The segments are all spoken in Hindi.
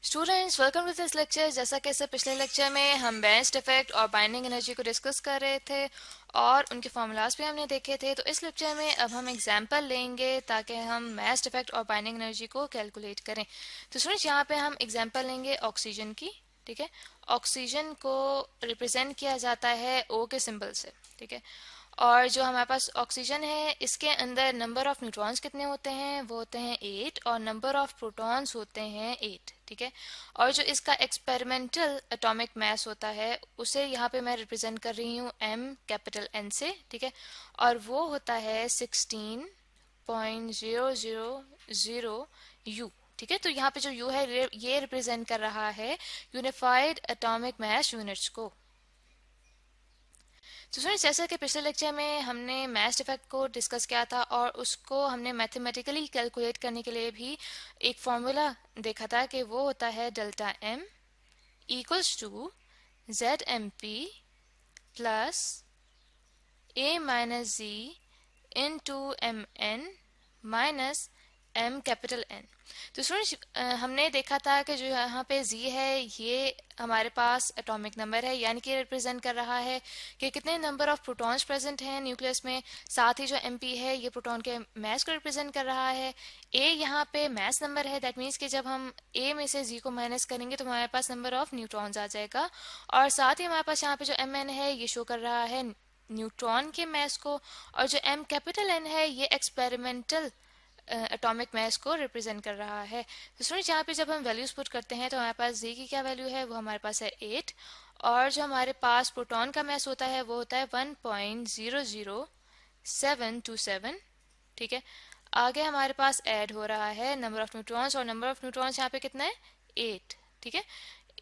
Students welcome to this lecture. जैसा कि इससे पिछले लेक्चर में हम बेस्ट इफेक्ट और बाइंडिंग एनर्जी को डिस्कस कर रहे थे और उनके फॉर्मूलाज भी हमने देखे थे, तो इस लेक्चर में अब हम एग्जांपल लेंगे ताकि हम बेस्ट इफेक्ट और बाइंडिंग एनर्जी को कैलकुलेट करें। तो स्टूडेंट्स यहाँ पे हम एग्जांपल लेंगे ऑक्सीजन की। ठीक है, ऑक्सीजन को रिप्रेजेंट किया जाता है O के सिंबल से। ठीक है, और जो हमारे पास ऑक्सीजन है इसके अंदर नंबर ऑफ न्यूट्रॉन्स कितने होते हैं, वो होते हैं 8 और नंबर ऑफ प्रोटॉन्स होते हैं 8। ठीक है, और जो इसका एक्सपेरिमेंटल एटॉमिक मास होता है उसे यहाँ पे मैं रिप्रेजेंट कर रही हूँ M कैपिटल N से। ठीक है, और वो होता है 16.000 U। ठीक है, तो यहाँ पे जो U है ये रिप्रेजेंट कर रहा है यूनिफाइड एटॉमिक मास यूनिट्स को। तो फ्रेंड्स, जैसा कि पिछले लेक्चर में हमने मास इफेक्ट को डिस्कस किया था और उसको हमने मैथमेटिकली कैलकुलेट करने के लिए भी एक फॉर्मूला देखा था कि वो होता है delta M equals to ZMP plus A minus Z into MN minus M capital N। तो स्टूडेंट्स, हमने देखा था कि जो यहाँ पे Z है ये हमारे पास एटॉमिक नंबर है, यानी कि रिप्रेजेंट कर रहा है कि कितने नंबर ऑफ प्रोटॉन्स प्रेजेंट हैं न्यूक्लियस में। साथ ही जो MP है ये प्रोटॉन के मास को रिप्रेजेंट कर रहा है। A यहाँ पे मास नंबर है, दैट मीन्स कि जब हम A में से Z को माइनस करेंगे तो हमारे पास नंबर ऑफ न्यूट्रॉन्स आ जाएगा। और साथ ही हमारे पास यहाँ पे जो MN है ये शो कर रहा है न्यूट्रॉन के मास को, और जो M कैपिटल N है ये एक्सपेरिमेंटल एटॉमिक मास को रिप्रेजेंट कर रहा है। तो स्टूडेंट्स, यहाँ पे जब हम वैल्यूज पुट करते हैं तो हमारे पास Z की क्या वैल्यू है, वो हमारे पास है 8, और जो हमारे पास प्रोटॉन का मास होता है वो होता है 1.00727। ठीक है, आगे हमारे पास ऐड हो रहा है नंबर ऑफ न्यूट्रॉन्स, और नंबर ऑफ न्यूट्रॉन्स यहाँ पे कितना है 8। ठीक है,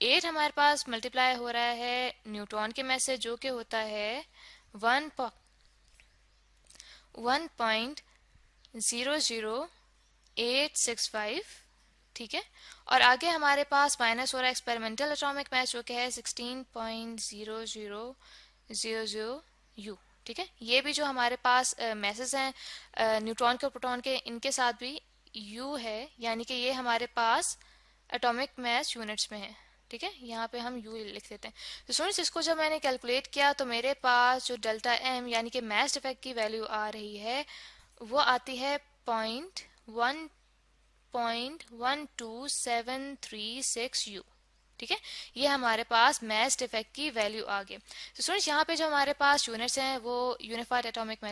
8 हमारे पास मल्टीप्लाई हो रहा है न्यूट्रॉन के मास से जो कि होता है 1.00865। ठीक है, और आगे हमारे पास माइनस हो रहा है एक्सपेरिमेंटल एटॉमिक मास जो कि है 16.0000 U। ठीक है, ये भी जो हमारे पास मैसेज हैं न्यूट्रॉन के और प्रोटॉन के, इनके साथ भी U है, यानी कि ये हमारे पास एटॉमिक मास यूनिट्स में है। ठीक है, यहाँ पे हम U लिख देते हैं। तो स्टूडेंट्स, इसको जब मैंने कैलकुलेट किया तो मेरे पास जो डेल्टा M यानी कि मास इफेक्ट की वैल्यू आ रही है वो आती है 0.12736U। ठीक है, ये हमारे पास मास इफेक्ट की वैल्यू आ गई। तो स्टूडेंट्स, यहाँ पे जो हमारे पास यूनिट्स हैं वो यूनिफाइड एटॉमिक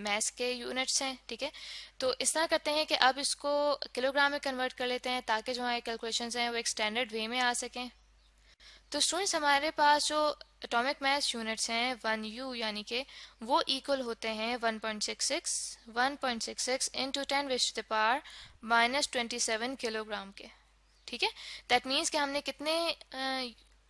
मास के यूनिट्स हैं। ठीक है, तो इस तरह करते हैं कि अब इसको किलोग्राम में कन्वर्ट कर लेते हैं ताकि जो हमारे कैलकुलेशंस हैं वो एक स्टैंडर्ड वे में आ सकें। तो स्टूडेंट्स, हमारे पास जो एटॉमिक मास यूनिट्स हैं 1U यानी कि वो इक्वल होते हैं 1.66 इंटू 10⁻⁻⁻27 किलोग्राम के। ठीक है, दैट मीन्स कि हमने कितने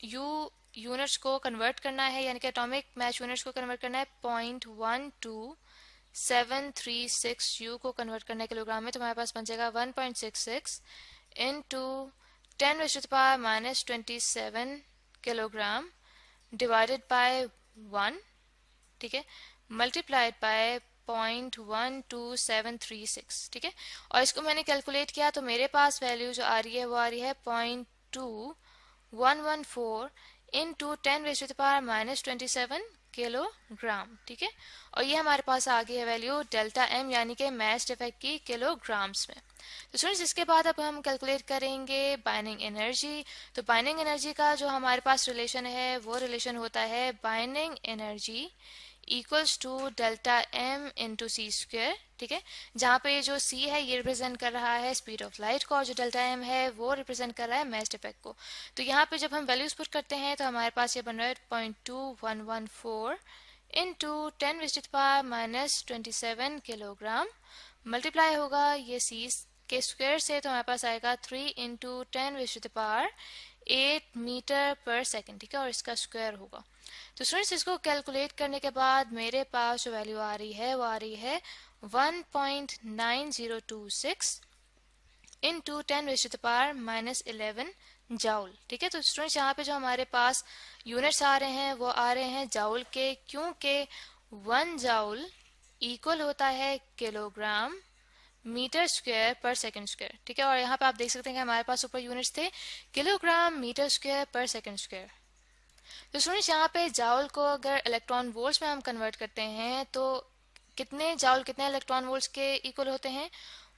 यू यूनिट्स को कन्वर्ट करना है, यानी कि एटॉमिक मास यूनिट्स को कन्वर्ट करना है 0.12736U को कन्वर्ट करना है किलोग्राम में, तो हमारे पास बन जाएगा 1.66 इंटू 10⁻⁻27 किलोग्राम डिवाइडेड बाय 1। ठीक है, मल्टीप्लाइड बाय 0.12736। ठीक है, और इसको मैंने कैलकुलेट किया तो मेरे पास वैल्यू जो आ रही है वो आ रही है 0.2114 इंटू 10⁻⁻27 किलोग्राम। ठीक है, और ये हमारे पास आ गई है वैल्यू डेल्टा M यानी कि मास इफेक्ट की किलोग्राम्स में। तो स्टूडेंट्स, इसके बाद अब हम कैलकुलेट करेंगे बाइंडिंग एनर्जी। तो बाइंडिंग एनर्जी का जो हमारे पास रिलेशन है वो रिलेशन होता है binding energy equals to delta M into C square. ठीक है, जहाँ पे जो C है ये रिप्रेजेंट कर रहा है स्पीड ऑफ लाइट को और जो डेल्टा M है वो रिप्रेजेंट कर रहा है मास इफेक्ट को। तो यहाँ पे जब हम वैल्यूज पुट करते हैं तो हमारे पास ये बन रहा है 0.2114 इंटू 10⁻⁻27 किलोग्राम, मल्टीप्लाई होगा ये C के स्क्वायर से, तो हमारे पास आएगा 3 इंटू 10⁻8 मीटर पर सेकेंड। ठीक है, और इसका स्क्वायर होगा। तो स्टूडेंट्स, इसको कैलकुलेट करने के बाद मेरे पास जो वैल्यू आ रही है वो आ रही है 1.9026 इंटू 10⁻11 जाउल। ठीक है, तो स्टूडेंट्स, यहाँ पे जो हमारे पास यूनिट्स आ रहे हैं वो आ रहे हैं जाउल के, क्योंकि 1 जाउल इक्वल होता है किलोग्राम मीटर स्क्वायर पर सेकंड स्क्वायर, ठीक है। और यहाँ पे आप देख सकते हैं कि हमारे पास ऊपर यूनिट्स थे किलोग्राम मीटर स्क्वायर पर सेकंड स्क्वायर। तो स्टूडेंट्स यहाँ पे जाउल को अगर इलेक्ट्रॉन वोल्ट्स में हम कन्वर्ट करते हैं तो कितने जाउल कितने इलेक्ट्रॉन वोल्ट्स के इक्वल होते हैं?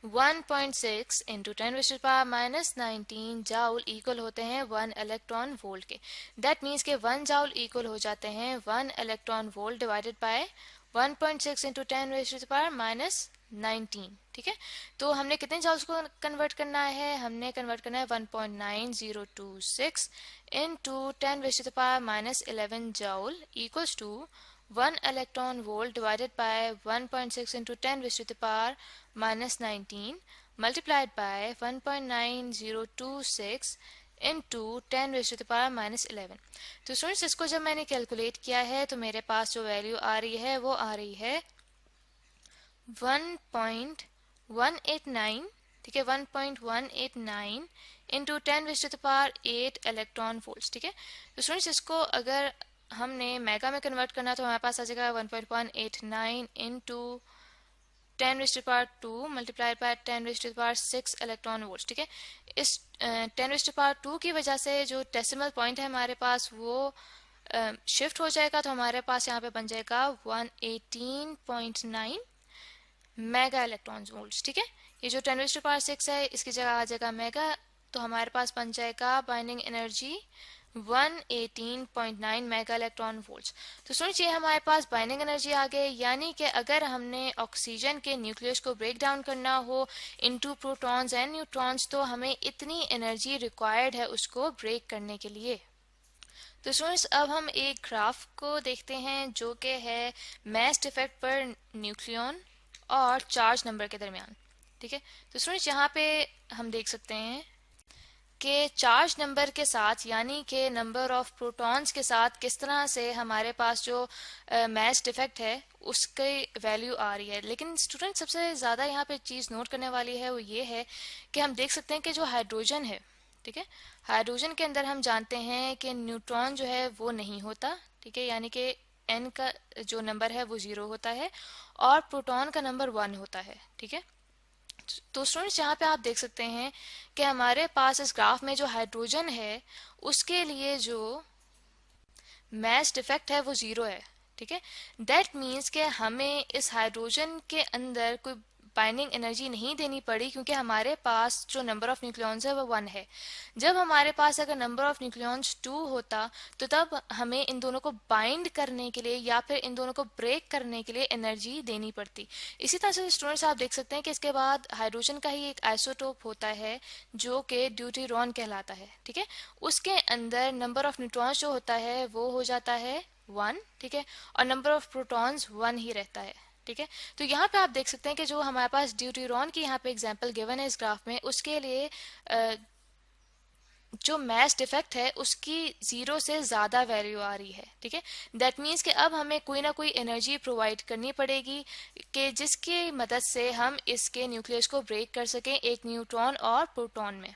1.6 इंटू 10⁻⁻19 जाउल इक्वल होते हैं 1 इलेक्ट्रॉन वोल्ट के। दैट मीन्स के 1 जाउल इक्वल हो जाते हैं 1 electron volt divided by 1.6 into 10⁻⁻19, ठीक है। तो हमने कितने जाउल्स को कन्वर्ट करना है? हमने कन्वर्ट करना है 1.9026 into 10⁻⁻11 joule equals to 1 electron volt divided by 1.6 into 10⁻⁻19 multiplied by 1.9026 into 10⁻�11। तो स्टूडेंट्स इसको जब मैंने कैलकुलेट किया है तो मेरे पास जो वैल्यू आ रही है वो आ रही है 1.189, ठीक है, 1.189 इंटू 10⁻8 इलेक्ट्रॉन वोल्ट्स, ठीक है। तो स्टूडेंट्स इसको अगर हमने मेगा में कन्वर्ट करना तो हमारे पास आ जाएगा 1.189 into 10⁻² multiplied by 10⁻6 electron volts, ठीक है। इस 10⁻² की वजह से जो डेसिमल पॉइंट है हमारे पास वो शिफ्ट हो जाएगा, तो हमारे पास यहाँ पे बन जाएगा 118.9 मेगा इलेक्ट्रॉन वोल्ट्स, ठीक है। ये जो 10⁻6 है इसकी जगह आ जाएगा मेगा, तो हमारे पास बन जाएगा binding energy 118.9 mega electron volts. तो स्टूडेंट्स ये हमारे पास बाइंडिंग एनर्जी आ गई, यानी कि अगर हमने ऑक्सीजन के न्यूक्लियस को ब्रेक डाउन करना हो इनटू प्रोटॉन्स एंड न्यूट्रॉन्स तो हमें इतनी एनर्जी रिक्वायर्ड है उसको ब्रेक करने के लिए। तो स्टूडेंट्स अब हम एक ग्राफ को देखते हैं जो कि है मास डिफेक्ट पर न्यूक्लियन और चार्ज नंबर के दरमियान, ठीक है। तो स्टूडेंट्स यहाँ पे हम देख सकते हैं कि चार्ज नंबर के साथ यानी कि नंबर ऑफ प्रोटॉन्स के साथ किस तरह से हमारे पास जो मास डिफेक्ट है उसकी वैल्यू आ रही है। लेकिन स्टूडेंट सबसे ज़्यादा यहाँ पे चीज़ नोट करने वाली है वो ये है कि हम देख सकते हैं कि जो हाइड्रोजन है, ठीक है, हाइड्रोजन के अंदर हम जानते हैं कि न्यूट्रॉन जो है वो नहीं होता, ठीक है, यानी कि एन का जो नंबर है वो 0 होता है और प्रोटॉन का नंबर 1 होता है, ठीक है। तो स्टूडेंट्स यहाँ पे आप देख सकते हैं कि हमारे पास इस ग्राफ में जो हाइड्रोजन है उसके लिए जो मास डिफेक्ट है वो 0 है, ठीक है। दैट मीन्स कि हमें इस हाइड्रोजन के अंदर कोई बाइंडिंग एनर्जी नहीं देनी पड़ी क्योंकि हमारे पास जो नंबर ऑफ न्यूक्लियॉन्स है वो 1 है। जब हमारे पास अगर नंबर ऑफ न्यूक्लियॉन्स 2 होता तो तब हमें इन दोनों को बाइंड करने के लिए या फिर इन दोनों को ब्रेक करने के लिए एनर्जी देनी पड़ती। इसी तरह से स्टूडेंट्स आप देख सकते हैं कि इसके बाद हाइड्रोजन का ही एक आइसोटोप होता है जो कि ड्यूटेरॉन कहलाता है, ठीक है। उसके अंदर नंबर ऑफ न्यूट्रॉन्स जो होता है वो हो जाता है 1, ठीक है, और नंबर ऑफ प्रोटॉन्स 1 ही रहता है, ठीक है। तो यहाँ पे आप देख सकते हैं कि जो हमारे पास ड्यूटेरॉन की यहाँ पे एग्जांपल गिवन है इस ग्राफ में उसके लिए जो मास डिफेक्ट है उसकी 0 से ज़्यादा वैल्यू आ रही है, ठीक है। दैट मीन्स कि अब हमें कोई ना कोई एनर्जी प्रोवाइड करनी पड़ेगी कि जिसकी मदद से हम इसके न्यूक्लियस को ब्रेक कर सकें एक न्यूट्रॉन और प्रोटॉन में।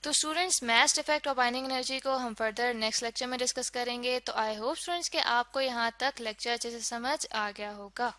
तो स्टूडेंट्स मास डिफेक्ट और बाइंडिंग एनर्जी को हम फर्दर नेक्स्ट लेक्चर में डिस्कस करेंगे। तो आई होप स्टूडेंट्स कि आपको यहाँ तक लेक्चर अच्छे से समझ आ गया होगा।